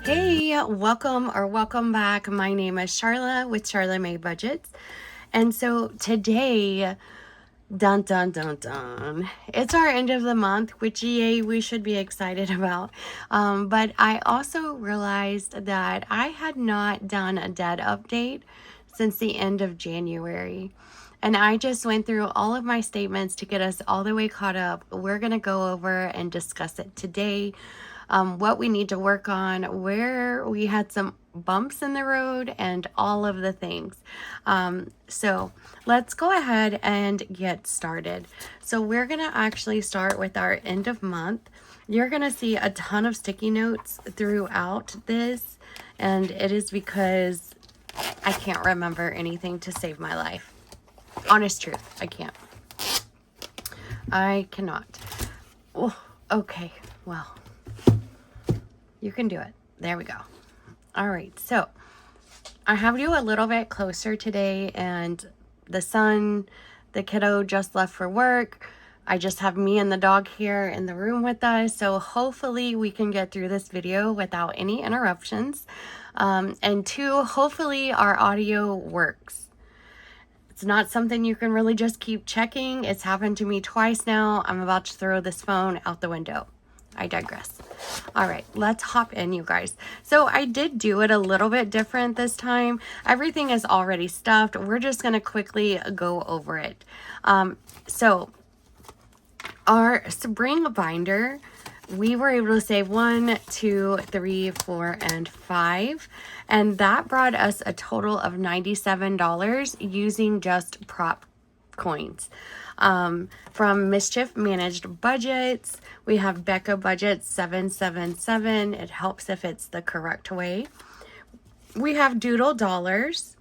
Hey, welcome back. My name is Charla with Charla May Budgets. And so today, dun dun dun dun, it's our end of the month, which yay, we should be excited about. But I also realized that I had not done a debt update since the end of January. And I just went through all of my statements to get us all the way caught up. We're going to go over and discuss it today. What we need to work on, where we had some bumps in the road, and all of the things. So let's go ahead and get started. So we're going to actually start with our end of month. You're going to see a ton of sticky notes throughout this, and it is because I can't remember anything to save my life. Honest truth, I can't. I cannot. Oh, okay, well, you can do it. There we go. All right, so I have you a little bit closer today, and the kiddo just left for work. I just have me and the dog here in the room with us, so hopefully we can get through this video without any interruptions. And two, hopefully our audio works. It's not something you can really just keep checking. It's happened to me twice now. I'm about to throw this phone out the window. I digress. All right, let's hop in, you guys. So I did do it a little bit different this time. Everything is already stuffed. We're just going to quickly go over it. So our spring binder, we were able to save 1, 2, 3, 4, and 5. And that brought us a total of $97 using just prop coins. From Mischief Managed Budgets, we have Becca Budget 777. It helps if it's the correct way. We have Doodle Dollars.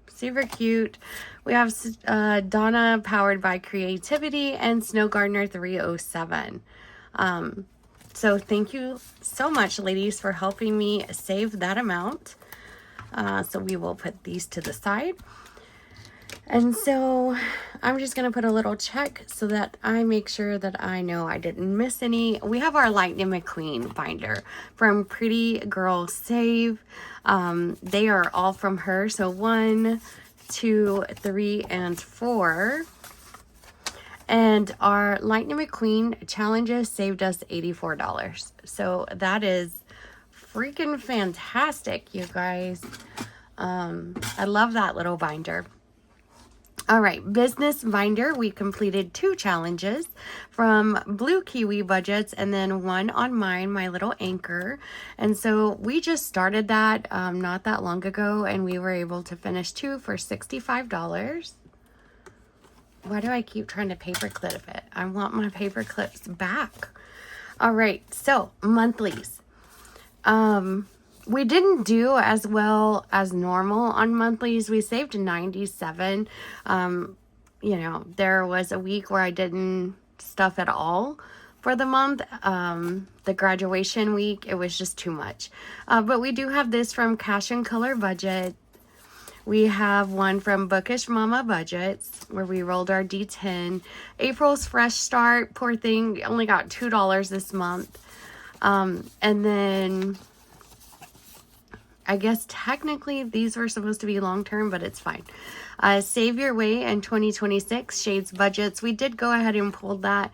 Super cute. We have Donna Powered by Creativity and Snow Gardener 307. So thank you so much, ladies, for helping me save that amount. So we will put these to the side. And so I'm just going to put a little check so that I make sure that I know I didn't miss any. We have our Lightning McQueen binder from Pretty Girl Save. They are all from her. So 1, 2, 3, and 4. And our Lightning McQueen challenges saved us $84. So that is freaking fantastic, you guys. I love that little binder. All right, business binder. We completed 2 challenges from Blue Kiwi Budgets and then one on mine, my little anchor. And so we just started that not that long ago, and we were able to finish 2 for $65. Why do I keep trying to paper clip it? I want my paper clips back. All right, so monthlies. We didn't do as well as normal on monthlies. We saved 97. There was a week where I didn't stuff at all for the month. The graduation week, it was just too much. But we do have this from Cash and Color Budget. We have one from Bookish Mama Budgets where we rolled our D10. April's Fresh Start, poor thing, only got $2 this month. And then I guess technically these were supposed to be long-term, but it's fine. Save Your Way in 2026, Shades Budgets. We did go ahead and pull that.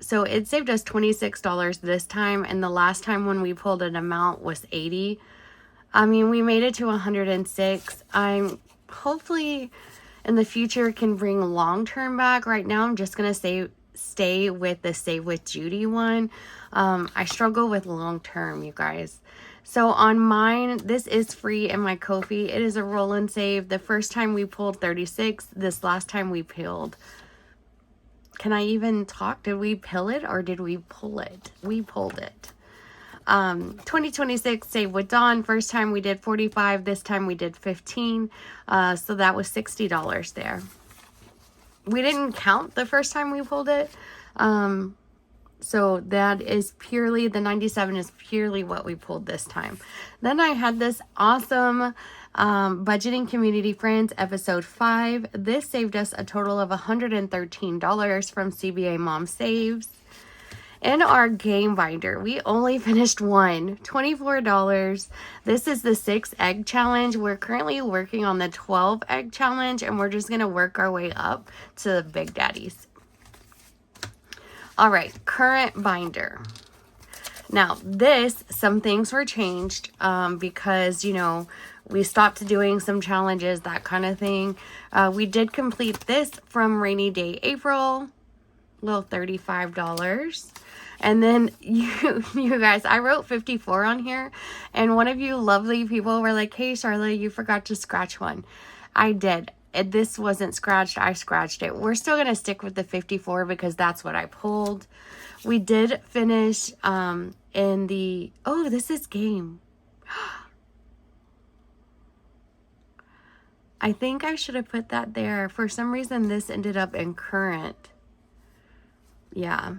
So it saved us $26 this time. And the last time when we pulled an amount was $80. I mean, we made it to 106. I'm hopefully in the future can bring long-term back. Right now, I'm just going to stay with the Save with Judy one. I struggle with long-term, you guys. So on mine, this is free in my Ko-fi. It is a roll and save. The first time we pulled 36. This last time we pulled. Can I even talk? Did we pill it or did we pull it? We pulled it. 2026 Save with Dawn. First time we did 45. This time we did 15. So that was $60 there. We didn't count the first time we pulled it. So that is purely, the 97 is purely what we pulled this time. Then I had this awesome Budgeting Community Friends episode 5. This saved us a total of $113 from CBA Mom Saves. In our game binder, we only finished one, $24. This is the 6 egg challenge. We're currently working on the 12 egg challenge, and we're just going to work our way up to the big daddies. All right, current binder. Now, some things were changed because, you know, we stopped doing some challenges, that kind of thing. We did complete this from Rainy Day April, little $35. And then you guys, I wrote 54 on here, and one of you lovely people were like, hey, Charlotte, you forgot to scratch one. I did. This wasn't scratched. I scratched it. We're still going to stick with the 54 because that's what I pulled. We did finish in the, oh, this is game. I think I should have put that there. For some reason, this ended up in current. Yeah,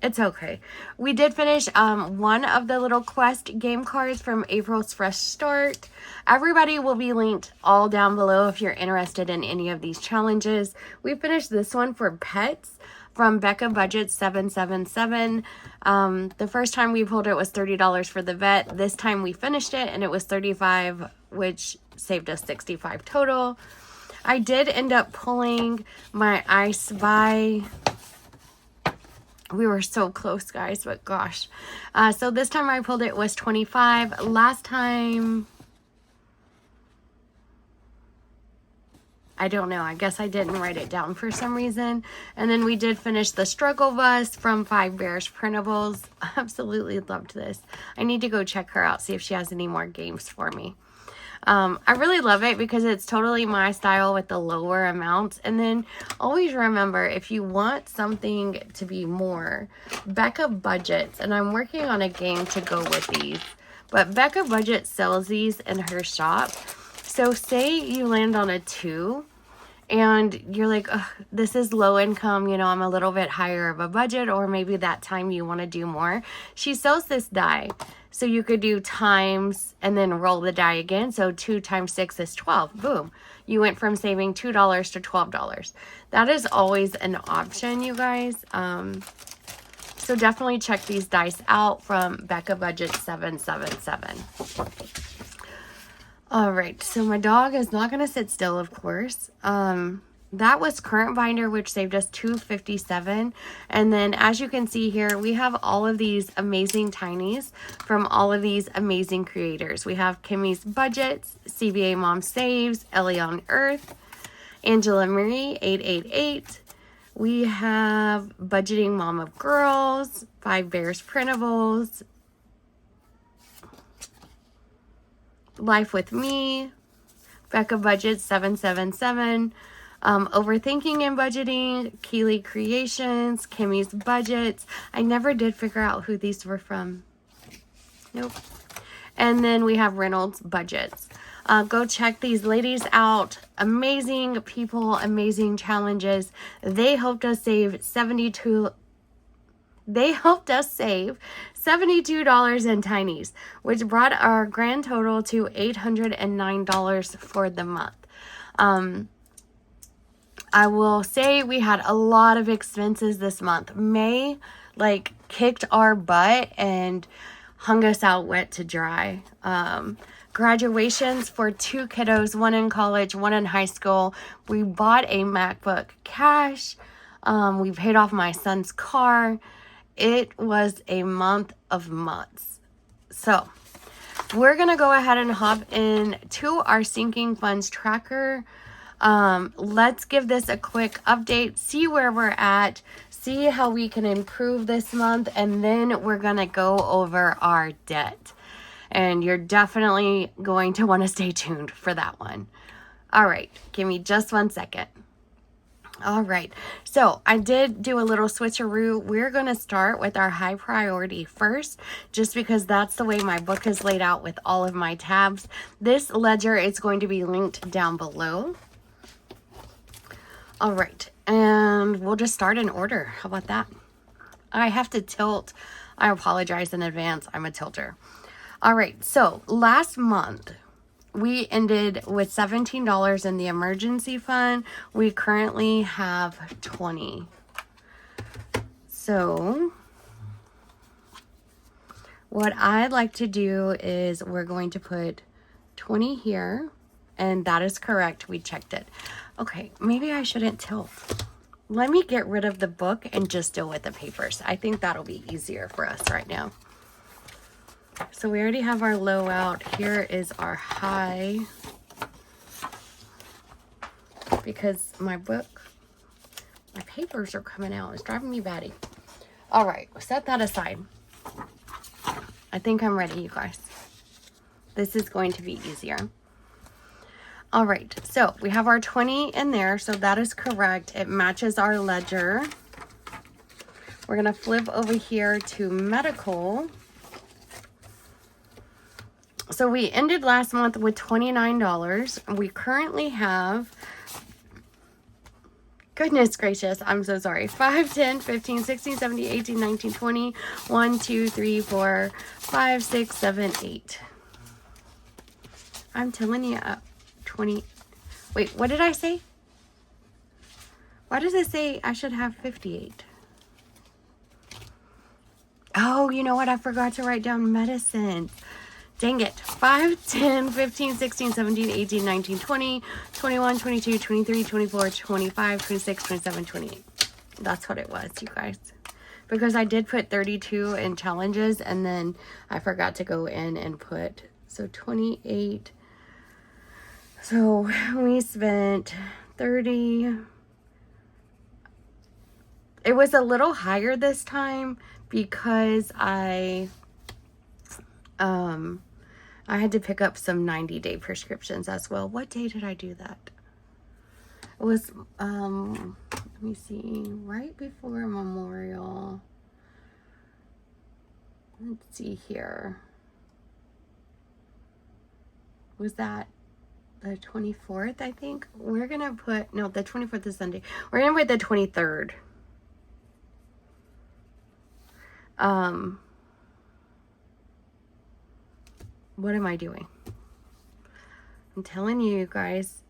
it's okay. We did finish one of the little quest game cards from April's Fresh Start. Everybody will be linked all down below if you're interested in any of these challenges. We finished this one for pets from CollectiveBudget 777. The first time we pulled it was $30 for the vet. This time we finished it and it was $35, which saved us $65 total. I did end up pulling my I Spy. We were so close, guys, but gosh. So this time I pulled it was $25. Last time, I don't know. I guess I didn't write it down for some reason. And then we did finish the Struggle Bus from 5 Bears Printables. Absolutely loved this. I need to go check her out, see if she has any more games for me. I really love it because it's totally my style with the lower amounts. And then always remember, if you want something to be more, CollectiveBudget, and I'm working on a game to go with these, but CollectiveBudget sells these in her shop. So say you land on a 2 and you're like, this is low income, you know, I'm a little bit higher of a budget, or maybe that time you want to do more. She sells this die. So you could do times and then roll the die again. So 2 times 6 is 12. Boom. You went from saving $2 to $12. That is always an option, you guys. So definitely check these dice out from CollectiveBudget 777. All right. So my dog is not going to sit still, of course. That was current binder, which saved us $257. And then as you can see here, we have all of these amazing tinies from all of these amazing creators. We have Kimmy's Budgets, CBA Mom Saves, Ellie on Earth, Angela Marie 888. We have Budgeting Mom of Girls, 5 Bears Printables, Life with Me, CollectiveBudget 777. Overthinking and Budgeting, Keely Creations, Kimmy's Budgets. I never did figure out who these were from. Nope. And then we have Reynolds Budgets. Go check these ladies out. Amazing people, amazing challenges. They helped us save $72 in tinies, which brought our grand total to $809 for the month. I will say we had a lot of expenses this month. May, kicked our butt and hung us out wet to dry. Graduations for 2 kiddos, one in college, one in high school. We bought a MacBook cash. We paid off my son's car. It was a month of months. So we're going to go ahead and hop into our sinking funds tracker. Let's give this a quick update, see where we're at, see how we can improve this month, and then we're going to go over our debt. And you're definitely going to want to stay tuned for that one. All right, give me just 1 second. All right, so I did do a little switcheroo. We're going to start with our high priority first, just because that's the way my book is laid out with all of my tabs. This ledger is going to be linked down below. All right, and we'll just start in order. How about that? I have to tilt. I apologize in advance. I'm a tilter. All right, so last month, we ended with $17 in the emergency fund. We currently have $20. So What I'd like to do is we're going to put 20 here, and that is correct. We checked it. Okay, maybe I shouldn't tilt. Let me get rid of the book and just deal with the papers. I think that'll be easier for us right now. So we already have our low out. Here is our high. Because my papers are coming out. It's driving me batty. All right, set that aside. I think I'm ready, you guys. This is going to be easier. All right, so we have our 20 in there, so that is correct. It matches our ledger. We're gonna flip over here to medical. So we ended last month with $29. We currently have, goodness gracious, I'm so sorry, 5, 10, 15, 16, 17, 18, 19, 20, 1, 2, 3, 4, 5, 6, 7, 8. I'm telling you, 20. Wait, what did I say? Why does it say I should have 58? Oh, you know what? I forgot to write down medicine. Dang it. 5, 10, 15, 16, 17, 18, 19, 20, 21, 22, 23, 24, 25, 26, 27, 28. That's what it was, you guys. Because I did put 32 in challenges, and then I forgot to go in and put, so 28. So we spent 30. It was a little higher this time because I had to pick up some 90-day prescriptions as well. What day did I do that? It was, let me see, right before Memorial. Let's see here. Was that the 24th, I think? We're going to put, no, the 24th is Sunday. We're going to put the 23rd. What am I doing? I'm telling you guys,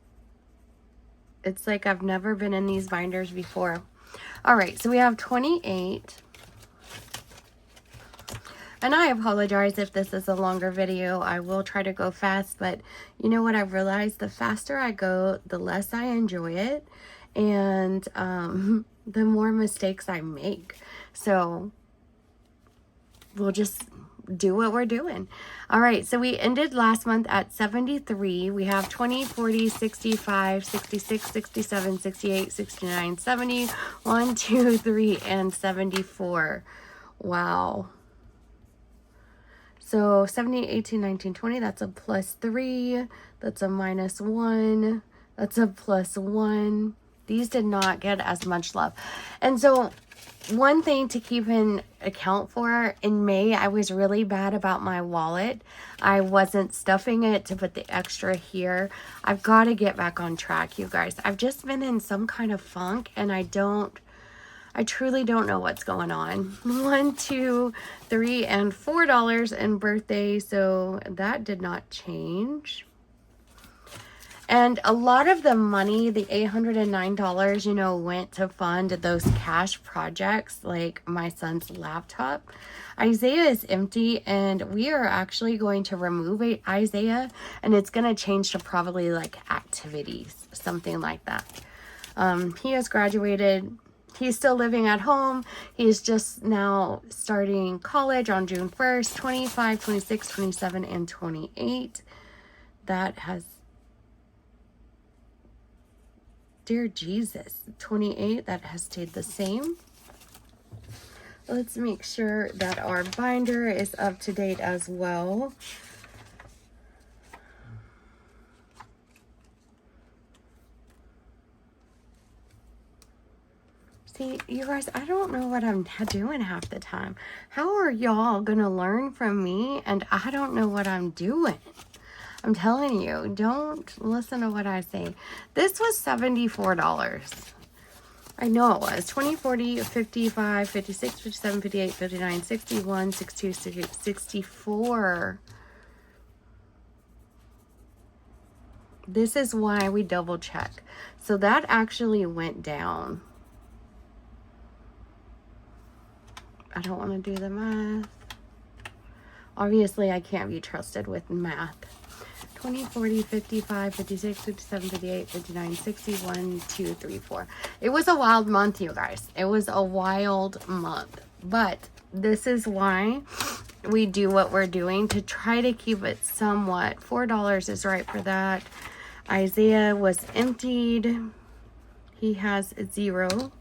it's like I've never been in these binders before. All right, so we have 28. And I apologize if this is a longer video. I will try to go fast, but you know what I've realized? The faster I go, the less I enjoy it, and the more mistakes I make. So we'll just do what we're doing. All right, so we ended last month at 73. We have 20, 40, 65, 66, 67, 68, 69, 70, 1, 2, 3, and 74. Wow. So 70, 18, 19, 20, that's a +3. That's a -1. That's a +1. These did not get as much love. And so one thing to keep in account for, in May, I was really bad about my wallet. I wasn't stuffing it to put the extra here. I've got to get back on track, you guys. I've just been in some kind of funk, and I truly don't know what's going on. $1, $2, $3, and $4 in birthday, so that did not change. And a lot of the money, the $809, you know, went to fund those cash projects, like my son's laptop. Isaiah is empty, and we are actually going to remove Isaiah, and it's going to change to probably like activities, something like that. He has graduated. He's still living at home. He's just now starting college on June 1st, 25, 26, 27, and 28. That has, dear Jesus, 28, that has stayed the same. Let's make sure that our binder is up to date as well. See, you guys, I don't know what I'm doing half the time. How are y'all gonna learn from me and I don't know what I'm doing? I'm telling you, don't listen to what I say. This was $74. I know it was. 20, 40, 55, 56, 57, 58, 59, 61, 62, 64. This is why we double check. So that actually went down. I don't want to do the math. Obviously, I can't be trusted with math. 20, 40, 55, 56, 57, 58, 59, 60, 1, 2, 3, 4. It was a wild month, you guys. It was a wild month. But this is why we do what we're doing, to try to keep it somewhat. $4 is right for that. Isaiah was emptied. He has 0.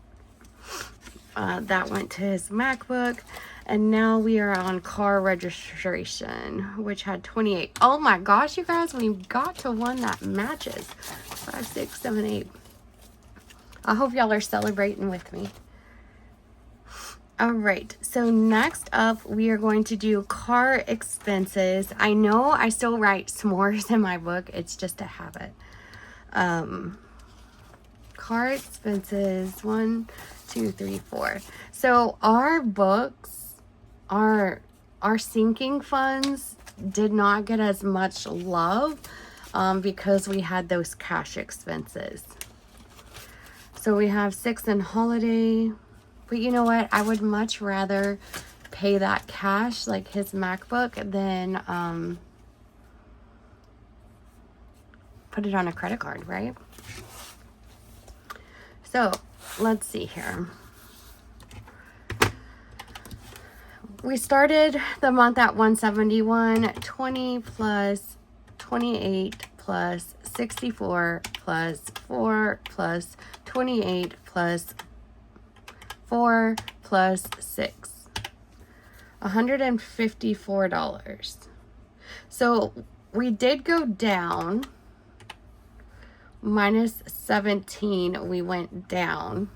That went to his MacBook. And now we are on car registration, which had 28. Oh my gosh, you guys, we got to one that matches. 5, 6, 7, 8. I hope y'all are celebrating with me. All right, so next up, we are going to do car expenses. I know I still write s'mores in my book. It's just a habit. Car expenses, 1, 2, 3, 4. So our books, our sinking funds did not get as much love because we had those cash expenses. So we have 6 in holiday. But you know what? I would much rather pay that cash, like his MacBook, than put it on a credit card, right? So let's see here. We started the month at 171, 20 plus 28 plus 64 plus 4 plus 28 plus 4 plus 6. $154. So we did go down. Minus 17, we went down.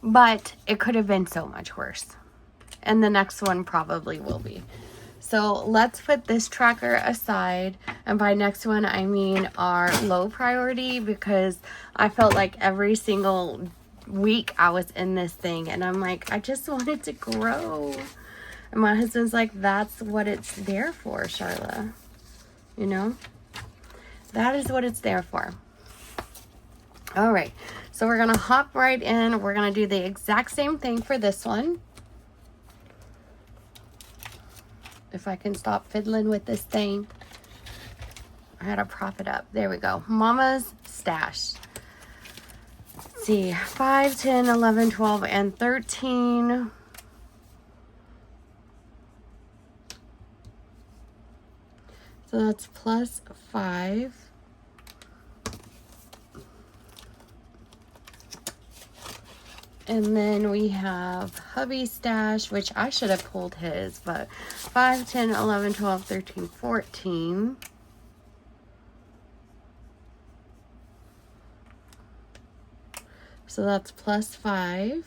But it could have been so much worse. And the next one probably will be. So let's put this tracker aside. And by next one, I mean our low priority, because I felt like every single week I was in this thing and I'm like, I just want it to grow. And my husband's like, that's what it's there for, Charla. You know? That is what it's there for. All right. So we're going to hop right in. We're going to do the exact same thing for this one. If I can stop fiddling with this thing. I had to prop it up. There we go. Mama's stash. Let's see. 5, 10, 11, 12, and 13. So that's plus 5. And then we have hubby stash, which I should have pulled his, but 5, 10, 11, 12, 13, 14. So that's plus 5.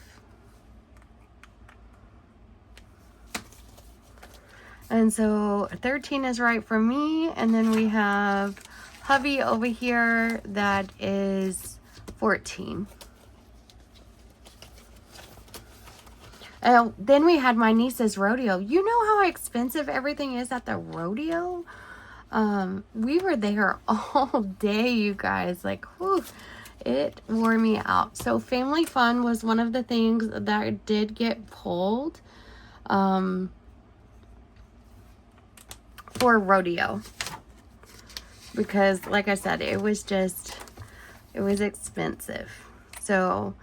And so 13 is right for me. And then we have hubby over here that is 14. Then we had my niece's rodeo. You know how expensive everything is at the rodeo? We were there all day, you guys. Like, whew, it wore me out. So family fun was one of the things that did get pulled for rodeo. Because, like I said, it was expensive. So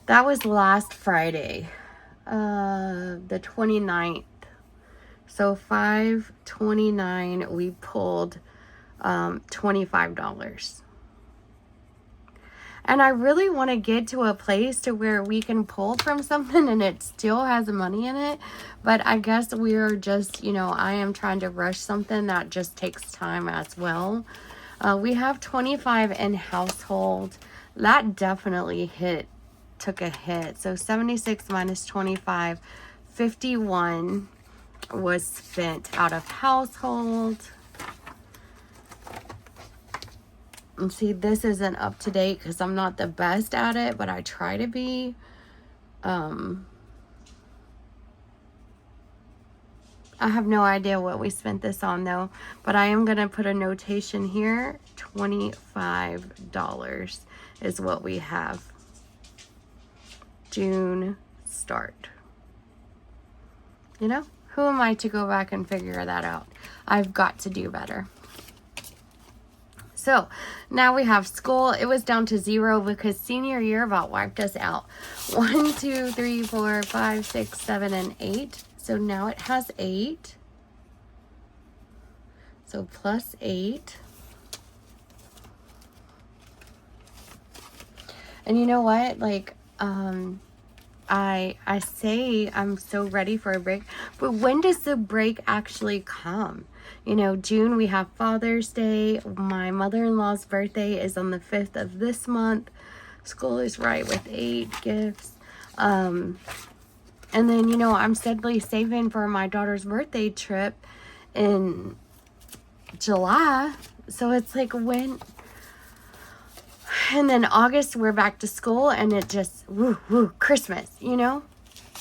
that was last Friday. The 29th. So 5/29 we pulled $25. And I really want to get to a place to where we can pull from something and it still has money in it. But I guess we're just, you know, I am trying to rush something that just takes time as well. We have 25 in household. That definitely took a hit. So 76 minus 25, 51 was spent out of household. And see, this isn't up to date because I'm not the best at it, but I try to be. I have no idea what we spent this on though, but I am going to put a notation here. $25 is what we have. June start. You know, Who am I to go back and figure that out? I've got to do better. So now we have school. It was down to 0 because senior year about wiped us out. 1, 2, 3, 4, 5, 6, 7, and 8. So now it has 8. So plus 8. And you know what? Like, I say I'm so ready for a break, but when does the break actually come? You know, June we have Father's Day. My mother-in-law's birthday is on the 5th of this month. School is right with 8 gifts. And then, you know, I'm steadily saving for my daughter's birthday trip in July. So it's like, when? And then August we're back to school, and it just Christmas, you know.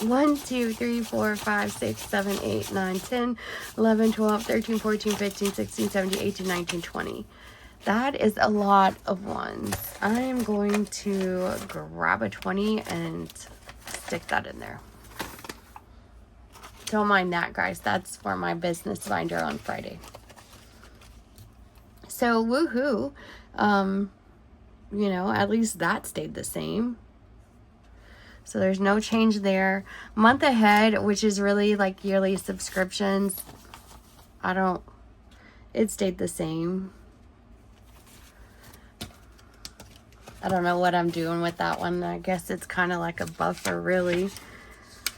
1, 2, 3, 4, 5, 6, 7, 8, 9, 10, 11, 12, 13, 14, 15, 16, 17, 18, 19, 20. That is a lot of ones. I am going to grab a 20 and stick that in there. Don't mind that, guys. That's for my business binder on Friday. So, woohoo. You know, at least that stayed the same. So there's no change there. Month ahead, which is really like yearly subscriptions, it stayed the same. I don't know what I'm doing with that one. I guess it's kind of like a buffer, really.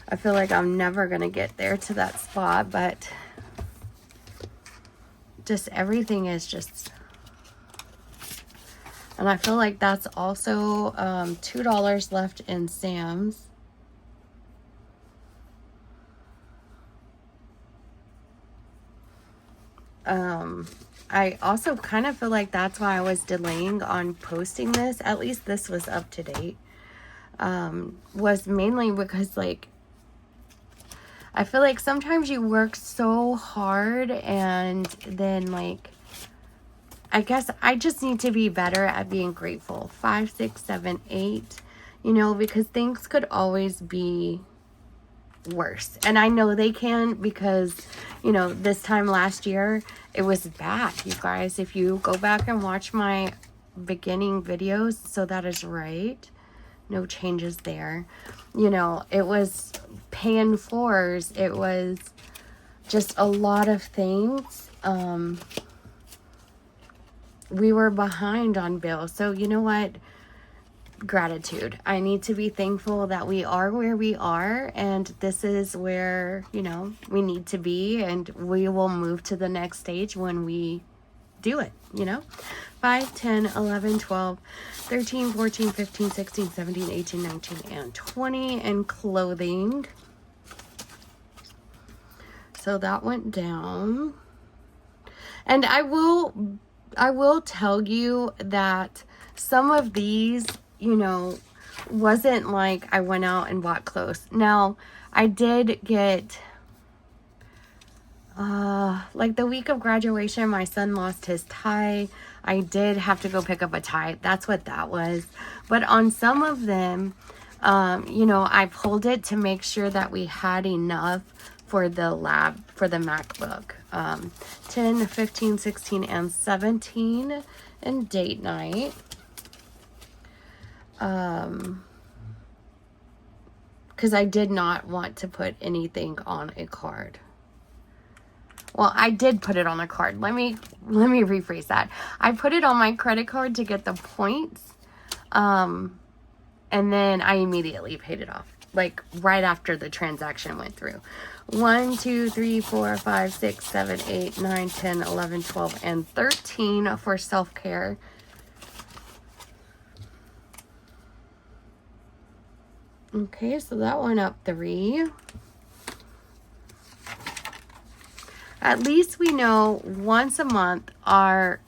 I feel like I'm never going to get there to that spot, but just everything is just... And I feel like that's also $2 left in Sam's. I also kind of feel like that's why I was delaying on posting this. At least this was up to date. Was mainly because, like, I feel like sometimes you work so hard and then, like, I guess I just need to be better at being grateful. 5, 6, 7, 8, you know, because things could always be worse. And I know they can, because, you know, this time last year, it was bad, you guys. If you go back and watch my beginning videos, so that is right. No changes there. You know, it was paying floors. It was just a lot of things. We were behind on bills. So you know what? Gratitude. I need to be thankful that we are where we are, and this is where, you know, we need to be, and we will move to the next stage when we do it, you know. 5, 10, 11, 12, 13, 14, 15, 16, 17, 18, 19, and 20 in clothing. So that went down. And I will tell you that some of these, you know, wasn't like I went out and bought clothes. Now, I did get, like the week of graduation, my son lost his tie. I did have to go pick up a tie. That's what that was. But on some of them, you know, I pulled it to make sure that we had enough for the lab, for the MacBook. 10, 15, 16, and 17 and date night. Because I did not want to put anything on a card. Well, I did put it on a card. Let me rephrase that. I put it on my credit card to get the points. And then I immediately paid it off. Like right after the transaction went through. 1, 2, 3, 4, 5, 6, 7, 8, 9, 10, 11, 12, and 13 for self-care. Okay, so that went up 3. At least we know once a month our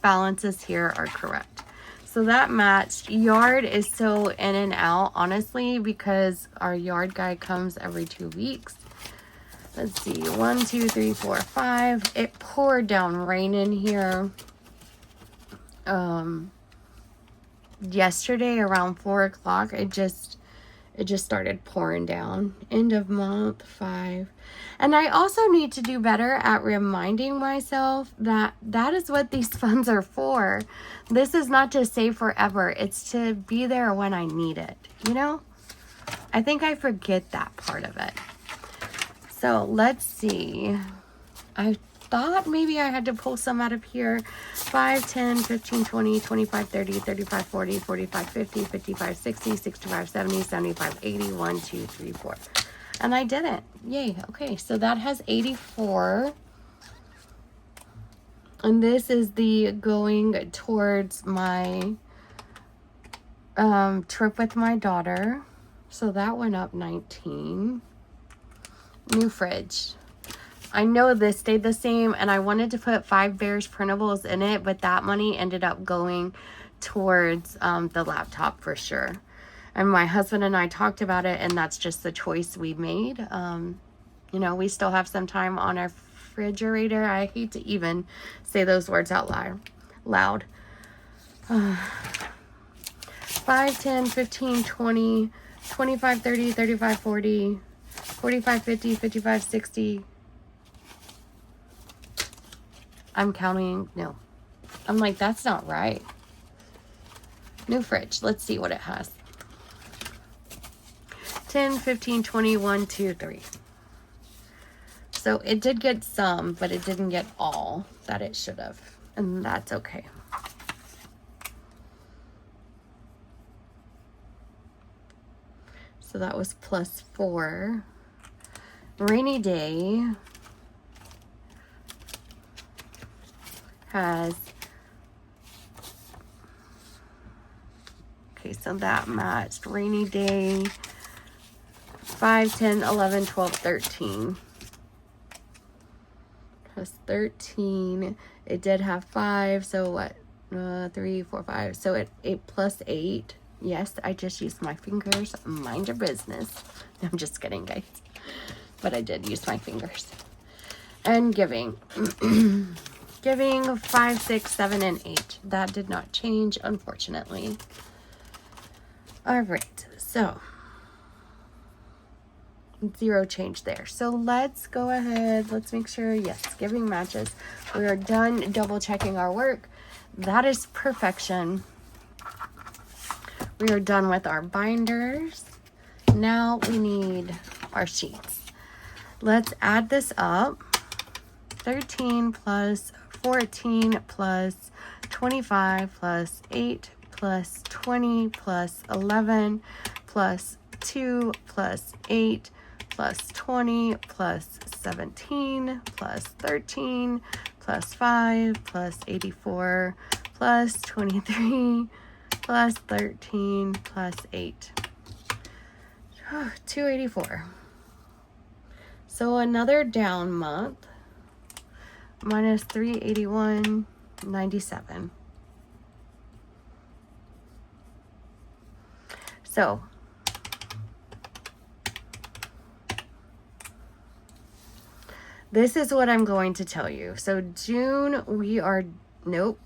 balances here are correct. So that matched. Yard is so in and out, honestly, because our yard guy comes every 2 weeks. Let's see, 1, 2, 3, 4, 5. It poured down rain in here. Yesterday around 4 o'clock, it It just started pouring down. End of month 5. And I also need to do better at reminding myself that that is what these funds are for. This is not to save forever. It's to be there when I need it. You know? I think I forget that part of it. So let's see. I thought maybe I had to pull some out of here. 5, 10, 15, 20, 25, 30, 35, 40, 45, 50, 55, 60, 65, 70, 75, 80, 1, 2, 3, 4. And I didn't. Yay. Okay, so that has 84. And this is the going towards my trip with my daughter. So that went up 19. New fridge. I know this stayed the same, and I wanted to put 5 Bears printables in it, but that money ended up going towards the laptop for sure. And my husband and I talked about it, and that's just the choice we made. You know, we still have some time on our refrigerator. I hate to even say those words out loud. 5, 10, 15, 20, 25, 30, 35, 40, 45, 50, 55, 60. I'm counting. No. I'm like, that's not right. New fridge. Let's see what it has. 10, 15, 20, 1, 2, 3. So it did get some, but it didn't get all that it should have. And that's okay. So that was plus 4. Rainy day has, okay, so that matched. Rainy day, 5, 10, 11, 12, 13. Has 13. It did have 5, so what? 3, 4, 5. So it plus 8. Yes, I just used my fingers. Mind your business. I'm just kidding, guys. But I did use my fingers. And giving. Giving 5, 6, 7, and 8. That did not change, unfortunately. All right, so 0 change there. So let's go ahead. Let's make sure, yes, giving matches. We are done double checking our work. That is perfection. We are done with our binders. Now we need our sheets. Let's add this up. 13 plus 14 plus 25 plus 8 plus 20 plus 11 plus 2 plus 8 plus 20 plus 17 plus 13 plus 5 plus 84 plus 23 plus 13 plus 8. 284. So another down month. Minus 381.97. So this is what I'm going to tell you. So June, we are, nope.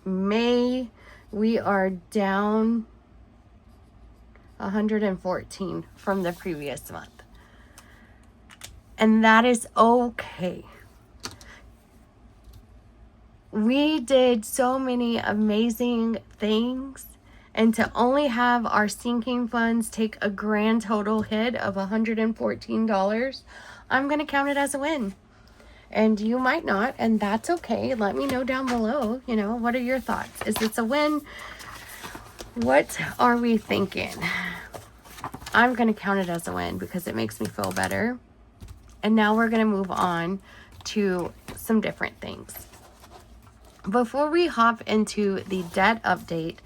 May, we are down 114 from the previous month. And that is okay. We did so many amazing things, and to only have our sinking funds take a grand total hit of $114, I'm going to count it as a win. And you might not, and that's okay. Let me know down below, you know, what are your thoughts? Is this a win? What are we thinking? I'm going to count it as a win because it makes me feel better. And now we're going to move on to some different things. Before we hop into the debt update,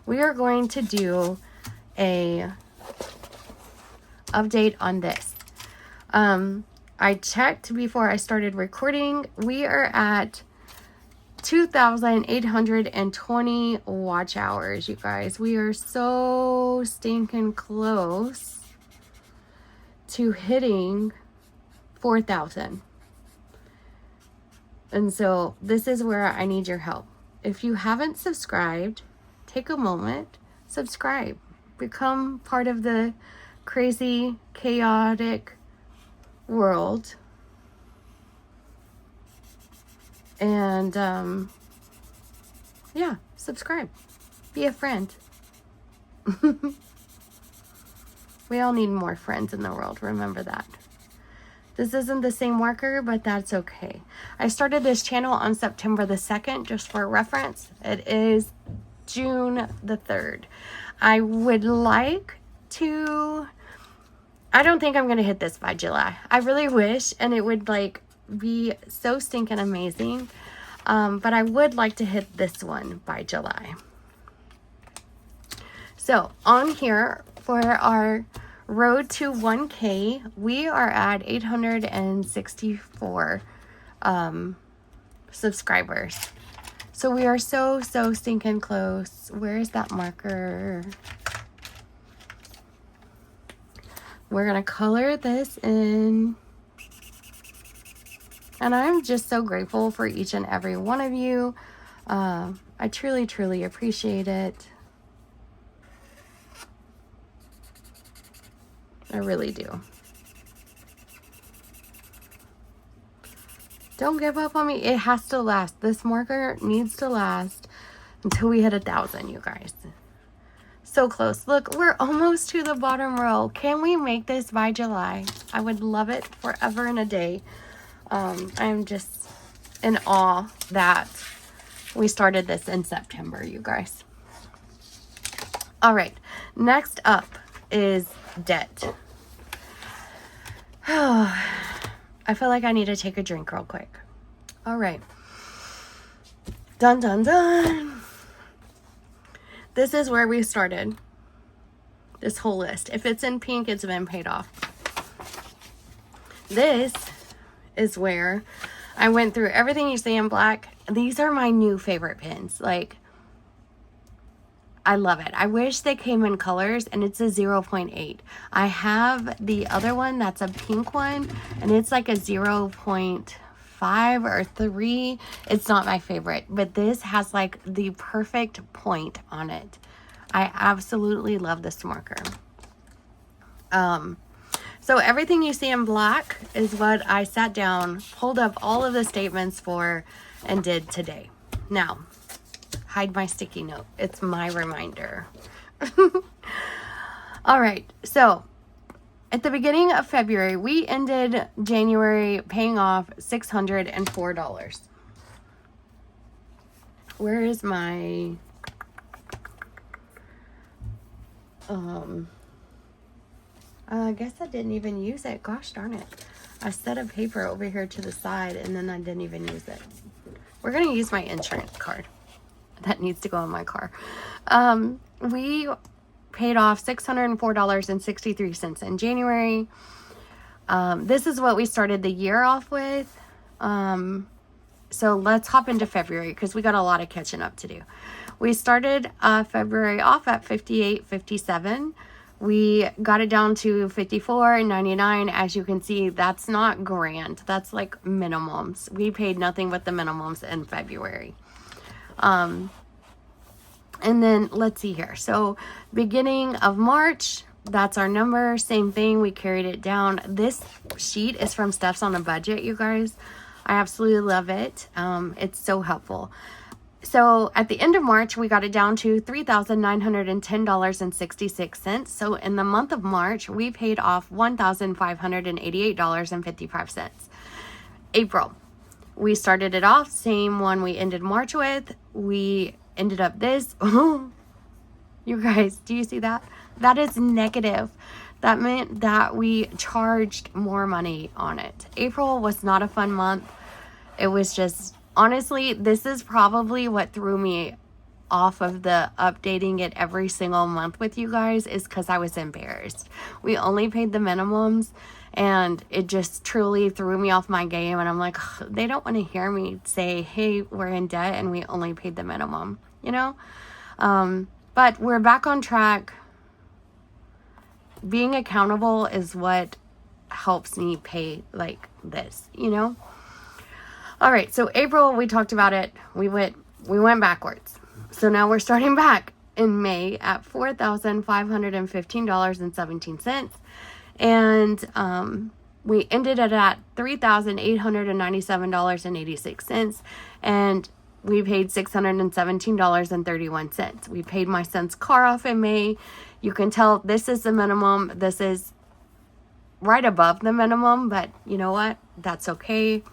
we are going to do a update on this. I checked before I started recording. We are at 2,820 watch hours, you guys. We are so stinking close to hitting 4,000. And so this is where I need your help. If you haven't subscribed, take a moment, subscribe. become part of the crazy, chaotic world. And, yeah, subscribe. Be a friend. We all need more friends in the world. Remember that. This isn't the same marker, but that's okay. I started this channel on September the 2nd, just for reference. It is June the 3rd. I would like to... I don't think I'm going to hit this by July. I really wish, and it would, like, be so stinking amazing. But I would like to hit this one by July. So, on here, for our road to 1K, we are at 864 subscribers. So we are so stinking close. Where is that marker? We're gonna color this in. And I'm just so grateful for each and every one of you. I truly appreciate it. I really do. Don't give up on me. It has to last. This marker needs to last until we hit 1,000, you guys. So close. Look, we're almost to the bottom row. Can we make this by July? I would love it forever and a day. I'm just in awe that we started this in September, you guys. All right. Next up is debt. I feel like I need to take a drink real quick. All right. Dun, dun, dun. This is where we started. This whole list. If it's in pink, it's been paid off. This is where I went through everything you see in black. These are my new favorite pins. Like, I love it. I wish they came in colors, and it's a 0.8. I have the other one that's a pink one, and it's like a 0.5 or 3. It's not my favorite, but this has like the perfect point on it. I absolutely love this marker. So everything you see in black is what I sat down, pulled up all of the statements for, and did today. Now, hide my sticky note. It's my reminder. All right. So at the beginning of February, we ended January paying off $604. Where is my... I guess I didn't even use it. Gosh darn it. I set a paper over here to the side, and then I didn't even use it. We're going to use my insurance card. That needs to go in my car. We paid off $604.63 in January. This is what we started the year off with. So let's hop into February, because we got a lot of catching up to do. We started February off at $58.57. We got it down to $54.99. As you can see, that's not grand. That's like minimums. We paid nothing but the minimums in February. And then let's see here. So beginning of March, that's our number. Same thing. We carried it down. This sheet is from Steph's on a Budget, you guys. I absolutely love it. It's so helpful. So at the end of March, we got it down to $3,910.66. So in the month of March, we paid off $1,588.55. April, we started it off, same one we ended March with. We ended up this. You guys, do you see that? That is negative. That meant that we charged more money on it. April was not a fun month. It was just... Honestly, this is probably what threw me off of the updating it every single month with you guys, is because I was embarrassed. We only paid the minimums, and it just truly threw me off my game. And I'm like, they don't want to hear me say, hey, we're in debt and we only paid the minimum, you know? But we're back on track. Being accountable is what helps me pay like this, you know? All right, so April, we talked about it. We went backwards. So now we're starting back in May at $4,515.17. And we ended it at $3,897.86. And we paid $617.31. We paid my son's car off in May. You can tell this is the minimum. This is right above the minimum, but you know what? That's okay.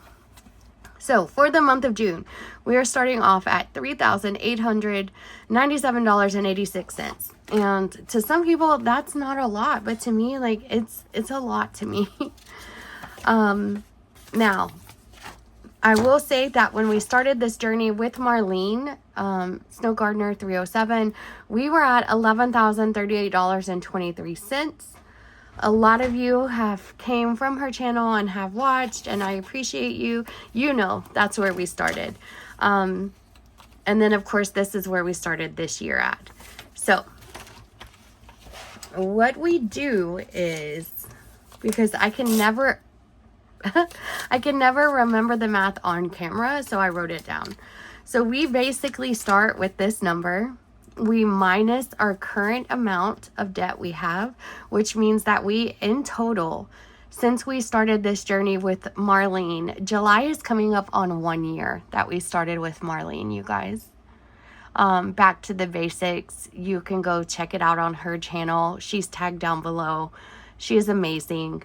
So for the month of June, we are starting off at $3,897.86. And to some people, that's not a lot, but to me, like, it's a lot to me. Now, I will say that when we started this journey with Marlene, Snow Gardener 307, we were at $11,038.23. A lot of you have came from her channel and have watched, and I appreciate you. You know, that's where we started. And then, of course, this is where we started this year at. So what we do is, because I can never remember the math on camera, so I wrote it down. So we basically start with this number. We minus our current amount of debt we have, which means that we, in total, since we started this journey with Marlene, July is coming up on 1 year that we started with Marlene, you guys. Back to the basics. You can go check it out on her channel. She's tagged down below. She is amazing.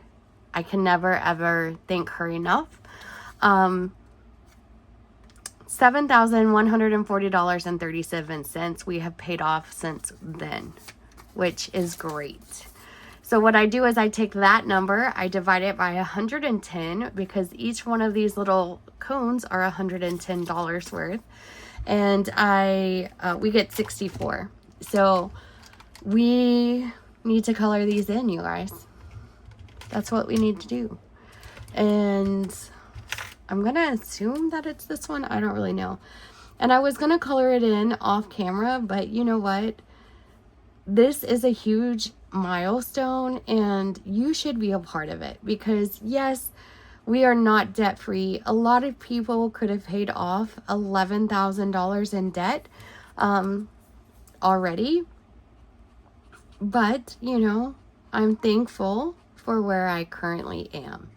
I can never, ever thank her enough. $7,140.37 we have paid off since then, which is great. So what I do is I take that number, I divide it by 110, because each one of these little cones are $110 worth, and we get 64. So we need to color these in, you guys. That's what we need to do. And I'm going to assume that it's this one. I don't really know. And I was going to color it in off camera, but you know what? This is a huge milestone, and you should be a part of it, because yes, we are not debt free. A lot of people could have paid off $11,000 in debt already. But, you know, I'm thankful for where I currently am.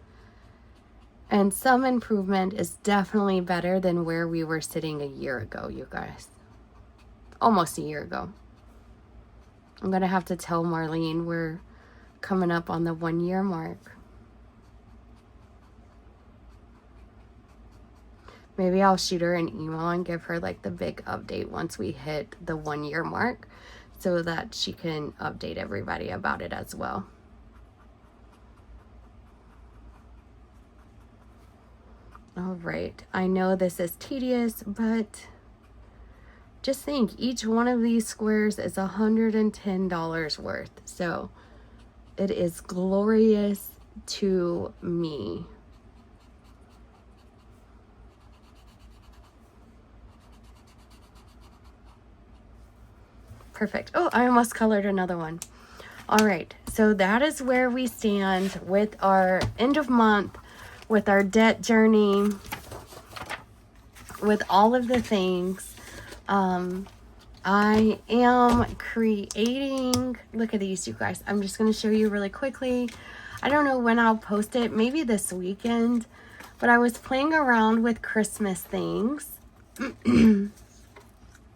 And some improvement is definitely better than where we were sitting a year ago, you guys. Almost a year ago. I'm going to have to tell Marlene we're coming up on the 1 year mark. Maybe I'll shoot her an email and give her like the big update once we hit the 1 year mark, so that she can update everybody about it as well. All right, I know this is tedious, but just think, each one of these squares is $110 worth. So it is glorious to me. Perfect. Oh, I almost colored another one. All right, so that is where we stand with our end of month, with our debt journey, with all of the things. I am creating, look at these, you guys. I'm just going to show you really quickly. I don't know when I'll post it, maybe this weekend, but I was playing around with Christmas things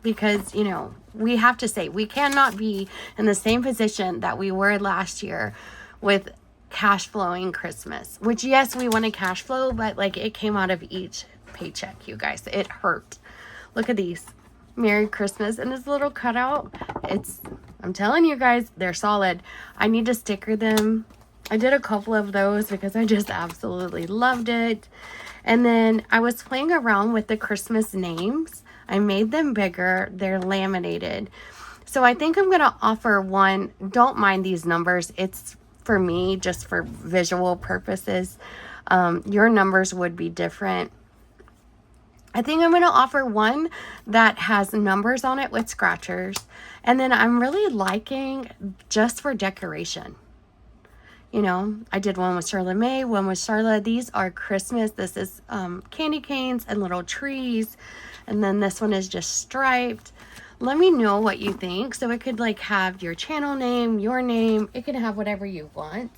because, you know, we have to say, we cannot be in the same position that we were last year with cash flowing Christmas, which, yes, we wanted cash flow, but like it came out of each paycheck, you guys. It hurt. Look at these. Merry Christmas. And this little cutout, I'm telling you guys, they're solid. I need to sticker them. I did a couple of those because I just absolutely loved it. And then I was playing around with the Christmas names. I made them bigger. They're laminated. So I think I'm going to offer one. Don't mind these numbers. It's for me, just for visual purposes. Your numbers would be different. I think I'm going to offer one that has numbers on it with scratchers. And then I'm really liking just for decoration. You know, I did one with Charlotte May, one with Charlotte. These are Christmas. This is candy canes and little trees. And then this one is just striped. let me know what you think. So it could like have your channel name, your name. It can have whatever you want.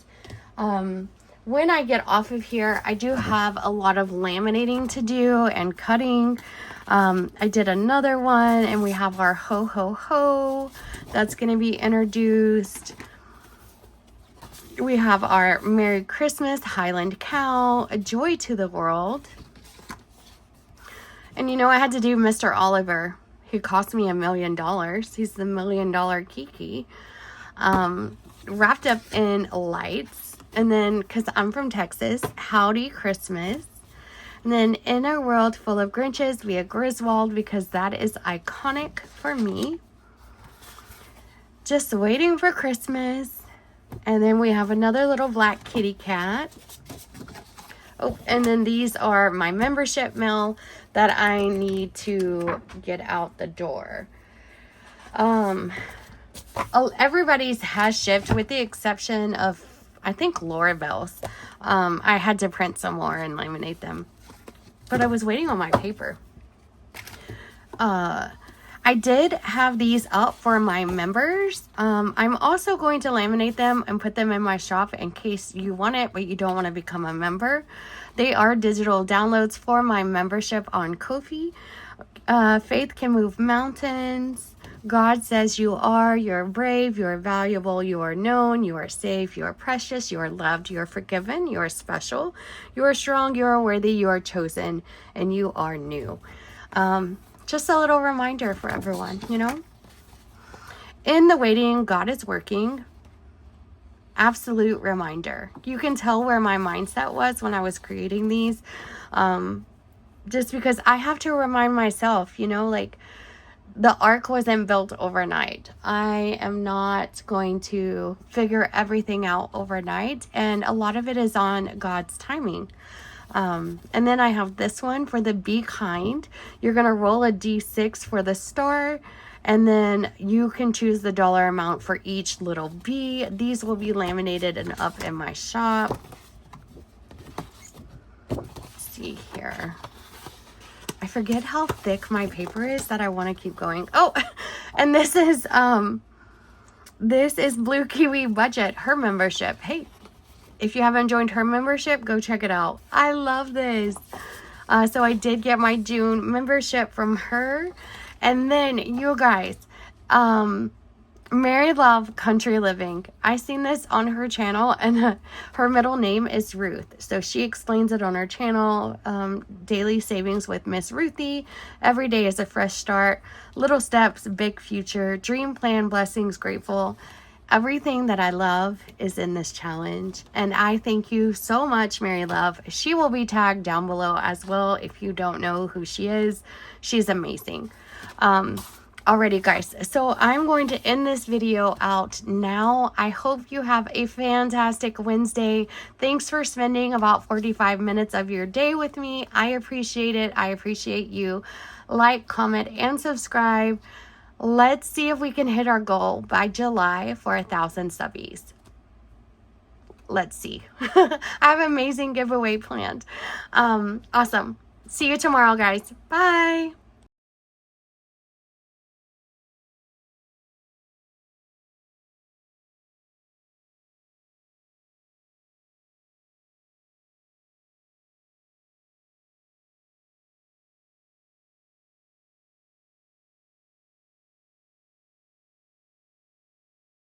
When I get off of here, I do have a lot of laminating to do and cutting. I did another one, and we have our ho ho ho that's going to be introduced. We have our Merry Christmas Highland Cow, a joy to the world. And you know, I had to do Mr. Oliver, who cost me $1 million. He's the $1 million Kiki. Wrapped up in lights. And then, because I'm from Texas, Howdy Christmas. And then In a World Full of Grinches via Griswold, because that is iconic for me. Just Waiting for Christmas. And then we have another little black kitty cat. Oh, and then these are my membership mail that I need to get out the door. Everybody's has shipped with the exception of, I think, Lorabelle's. I had to print some more and laminate them. But I was waiting on my paper. I did have these up for my members. I'm also going to laminate them and put them in my shop in case you want it, but you don't want to become a member. They are digital downloads for my membership on Ko-fi. Faith Can Move Mountains. God Says You Are. You're brave. You're valuable. You are known. You are safe. You are precious. You are loved. You are forgiven. You are special. You are strong. You are worthy. You are chosen. And you are new. Just a little reminder for everyone, you know. In the waiting, God is working. Absolute reminder. You can tell where my mindset was when I was creating these. Just because I have to remind myself, you know, like, the ark wasn't built overnight. I am not going to figure everything out overnight. And a lot of it is on God's timing. And then I have this one for the Be Kind. You're going to roll a D6 for the star. And then you can choose the dollar amount for each little bee. These will be laminated and up in my shop. Let's see here. I forget how thick my paper is that I want to keep going. Oh, and this is Blue Kiwi Budget, her membership. Hey, if you haven't joined her membership, go check it out. I love this. So I did get my June membership from her. And then you guys, Mary Love Country Living. I seen this on her channel, and her middle name is Ruth. So she explains it on her channel. Daily savings with Miss Ruthie. Every day is a fresh start. Little steps, big future. Dream plan, blessings, grateful. Everything that I love is in this challenge. And I thank you so much, Mary Love. She will be tagged down below as well. If you don't know who she is, she's amazing. Alrighty guys, so I'm going to end this video out now. I hope you have a fantastic Wednesday. Thanks for spending about 45 minutes of your day with me. I appreciate it. I appreciate you. Like, comment, and subscribe. Let's see if we can hit our goal by July for 1,000 subbies. Let's see. I have an amazing giveaway planned. Awesome. See you tomorrow, guys. Bye.